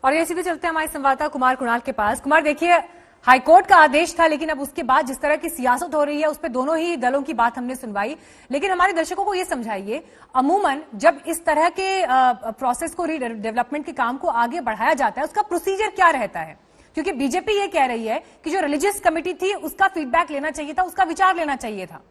और ये सीधे चलते हैं हमारे संवाददाता कुमार कुणाल के पास। कुमार, देखिए, हाईकोर्ट का आदेश था, लेकिन अब उसके बाद जिस तरह की सियासत हो रही है उस पर दोनों ही दलों की बात हमने सुनवाई। लेकिन हमारे दर्शकों को ये समझाइए, अमूमन जब इस तरह के प्रोसेस को रीडेवलपमेंट के काम को आगे बढ़ाया जाता है उसका प्रोसीजर क्या रहता है? क्योंकि बीजेपी ये कह रही है कि जो रिलीजियस कमेटी थी उसका फीडबैक लेना चाहिए था, उसका विचार लेना चाहिए था।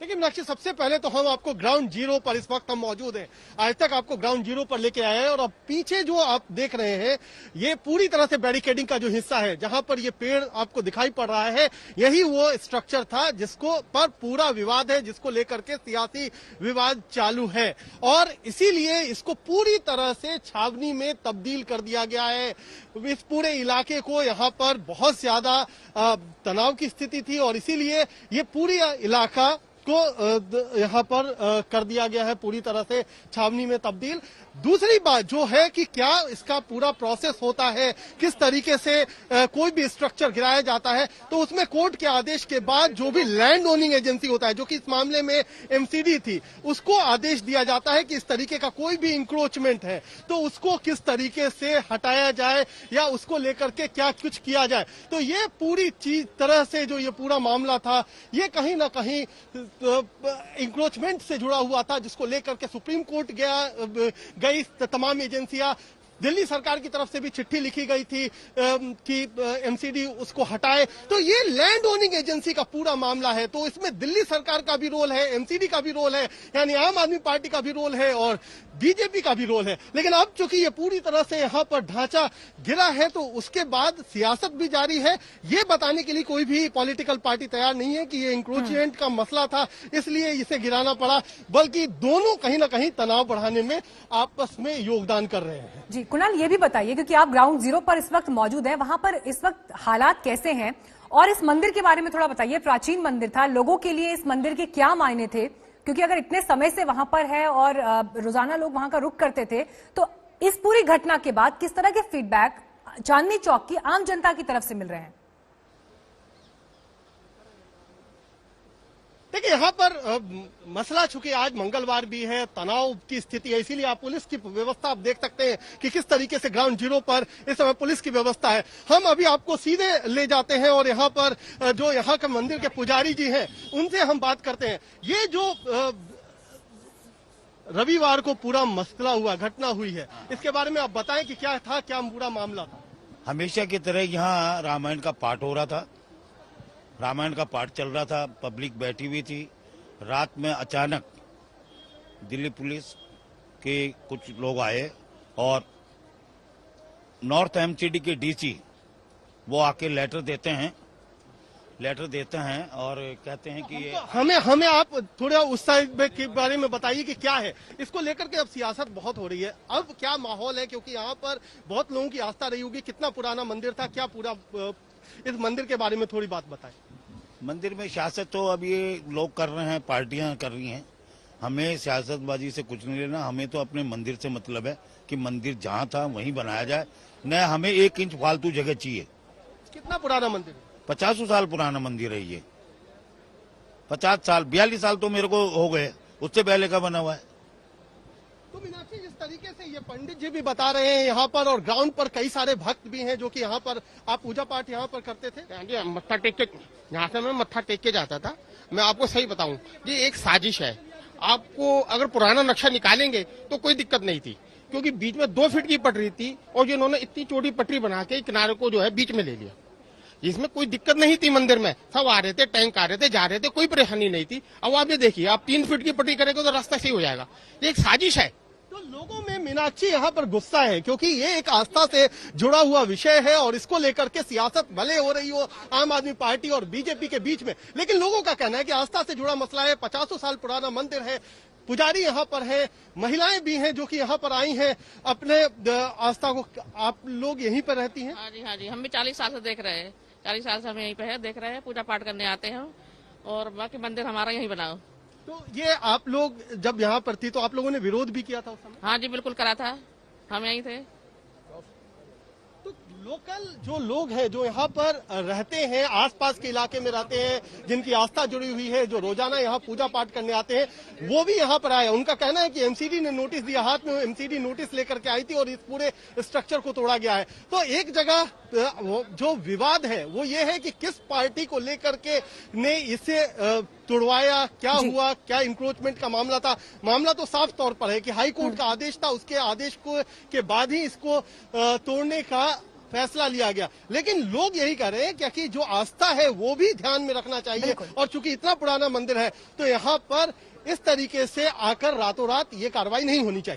देखिए मीनाक्षी, सबसे पहले तो हम आपको ग्राउंड जीरो पर इस वक्त हम मौजूद हैं। आज तक आपको ग्राउंड जीरो पर लेके आए हैं और अब पीछे जो आप देख रहे हैं ये पूरी तरह से बैरिकेडिंग का जो हिस्सा है, जहां पर ये पेड़ आपको दिखाई पड़ रहा है, यही वो स्ट्रक्चर था जिसको पर पूरा विवाद है, जिसको लेकर के सियासी विवाद चालू है और इसीलिए इसको पूरी तरह से छावनी में तब्दील कर दिया गया है। इस पूरे इलाके को यहाँ पर बहुत ज्यादा तनाव की स्थिति थी और इसीलिए ये पूरी इलाका को यहाँ पर कर दिया गया है पूरी तरह से छावनी में तब्दील। दूसरी बात जो है कि क्या इसका पूरा प्रोसेस होता है, किस तरीके से कोई भी स्ट्रक्चर गिराया जाता है, तो उसमें कोर्ट के आदेश के बाद जो भी लैंड ओनिंग एजेंसी होता है, जो कि इस मामले में एमसीडी थी, उसको आदेश दिया जाता है कि इस तरीके का कोई भी इंक्रोचमेंट है तो उसको किस तरीके से हटाया जाए या उसको लेकर के क्या कुछ किया जाए। तो ये पूरी चीज तरह से जो ये पूरा मामला था ये कहीं ना कहीं इंक्रोचमेंट से जुड़ा हुआ था, जिसको लेकर के सुप्रीम कोर्ट गई तमाम एजेंसियां, दिल्ली सरकार की तरफ से भी चिट्ठी लिखी गई थी कि एमसीडी उसको हटाए। तो ये लैंड ओनिंग एजेंसी का पूरा मामला है, तो इसमें दिल्ली सरकार का भी रोल है, एमसीडी का भी रोल है, यानी आम आदमी पार्टी का भी रोल है और बीजेपी का भी रोल है। लेकिन अब चूंकि ये पूरी तरह से यहाँ पर ढांचा गिरा है तो उसके बाद सियासत भी जारी है। ये बताने के लिए कोई भी पॉलिटिकल पार्टी तैयार नहीं है कि ये इंक्रोचमेंट का मसला था इसलिए इसे गिराना पड़ा, बल्कि दोनों कहीं ना कहीं तनाव बढ़ाने में आपस में योगदान कर रहे हैं। जी कुणाल, ये भी बताइए, क्योंकि आप ग्राउंड जीरो पर इस वक्त मौजूद हैं, वहां पर इस वक्त हालात कैसे हैं और इस मंदिर के बारे में थोड़ा बताइए। प्राचीन मंदिर था, लोगों के लिए इस मंदिर के क्या मायने थे? क्योंकि अगर इतने समय से वहां पर है और रोजाना लोग वहां का रुख करते थे, तो इस पूरी घटना के बाद किस तरह के फीडबैक चांदनी चौक की आम जनता की तरफ से मिल रहे हैं? देखिए यहाँ पर मसला चूंकि आज मंगलवार भी है, तनाव की स्थिति है, इसीलिए आप पुलिस की व्यवस्था आप देख सकते हैं कि किस तरीके से ग्राउंड जीरो पर इस समय पुलिस की व्यवस्था है। हम अभी आपको सीधे ले जाते हैं और यहाँ पर जो यहाँ के मंदिर के पुजारी जी हैं उनसे हम बात करते हैं। ये जो रविवार को पूरा मसला हुआ, घटना हुई है, इसके बारे में आप बताएं कि क्या था, क्या पूरा मामला था? हमेशा की तरह यहाँ रामायण का पाठ हो रहा था, रामायण का पाठ चल रहा था, पब्लिक बैठी हुई थी। रात में अचानक दिल्ली पुलिस के कुछ लोग आए और नॉर्थ एमसीडी के डीसी वो आके लेटर देते हैं और कहते हैं कि हमें आप थोड़ा उस साइड के बारे में बताइए कि क्या है इसको लेकर के। अब सियासत बहुत हो रही है, अब क्या माहौल है, क्योंकि यहाँ पर बहुत लोगों की आस्था रही होगी। कितना पुराना मंदिर था, क्या पूरा इस मंदिर के बारे में थोड़ी बात बताएं। मंदिर में सियासत तो अब ये लोग कर रहे हैं, पार्टियां कर रही हैं। हमें सियासतबाजी से कुछ नहीं लेना, हमें तो अपने मंदिर से मतलब है कि मंदिर जहां था वहीं बनाया जाए, न हमें 1 इंच फालतू जगह चाहिए। कितना पुराना मंदिर? 50 साल पुराना मंदिर है ये। 50 साल, 42 साल तो मेरे को हो गए, उससे पहले का बना हुआ है। तो मीनाक्षी, जिस तरीके से ये पंडित जी भी बता रहे हैं यहाँ पर और ग्राउंड पर कई सारे भक्त भी हैं जो कि यहाँ पर आप पूजा पाठ यहाँ पर करते थे। मत्था टेक के यहाँ से मैं मत्था टेक के जाता था। मैं आपको सही बताऊं, ये एक साजिश है। आपको अगर पुराना नक्शा निकालेंगे तो कोई दिक्कत नहीं थी, क्योंकि बीच में 2 फीट की पटरी थी और जिन्होंने इतनी चौड़ी पटरी बना के किनारे को जो है बीच में ले लिया। इसमें कोई दिक्कत नहीं थी, मंदिर में सब आ रहे थे, टैंक आ रहे थे, जा रहे थे, कोई परेशानी नहीं थी। अब आप ये देखिए, आप 3 फीट की पटरी करेंगे तो रास्ता सही हो जाएगा। ये एक साजिश है। तो लोगों में मीनाक्षी यहाँ पर गुस्सा है, क्योंकि ये एक आस्था से जुड़ा हुआ विषय है और इसको लेकर के सियासत भले हो रही हो आम आदमी पार्टी और बीजेपी के बीच में, लेकिन लोगों का कहना है कि आस्था से जुड़ा मसला है। 50 साल पुराना मंदिर है, पुजारी यहाँ पर है, महिलाएं भी हैं जो कि यहाँ पर आई हैं अपने आस्था को। आप लोग यहीं पर रहती हैं? हाँ जी, हम भी 40 साल से देख रहे हैं, 40 साल से हम यहीं पे है, देख रहे हैं, पूजा पाठ करने आते हैं और बाकी मंदिर हमारा यहीं बना हो। तो ये आप लोग जब यहाँ पर थी तो आप लोगों ने विरोध भी किया था उस समय? हाँ जी, बिल्कुल करा था, हम यहीं थे। तो लोकल जो लोग हैं जो यहाँ पर रहते हैं, आसपास के इलाके में रहते हैं, जिनकी आस्था जुड़ी हुई है, जो रोजाना यहाँ पूजा पाठ करने आते हैं, वो भी यहाँ पर आए। उनका कहना है कि एमसीडी ने नोटिस दिया, हाथ में एमसीडी नोटिस लेकर के आई थी और इस पूरे स्ट्रक्चर को तोड़ा गया है। तो एक जगह जो विवाद है वो ये है कि किस पार्टी को लेकर के ने इसे तोड़वाया, क्या हुआ, क्या इंक्रोचमेंट का मामला था। मामला तो साफ तौर पर है कि हाई कोर्ट का आदेश था, उसके आदेश को के बाद ही इसको तोड़ने का फैसला लिया गया। लेकिन लोग यही कह रहे हैं कि जो आस्था है वो भी ध्यान में रखना चाहिए, और चूंकि इतना पुराना मंदिर है तो यहाँ पर इस तरीके से आकर रातों रात ये कार्रवाई नहीं होनी चाहिए।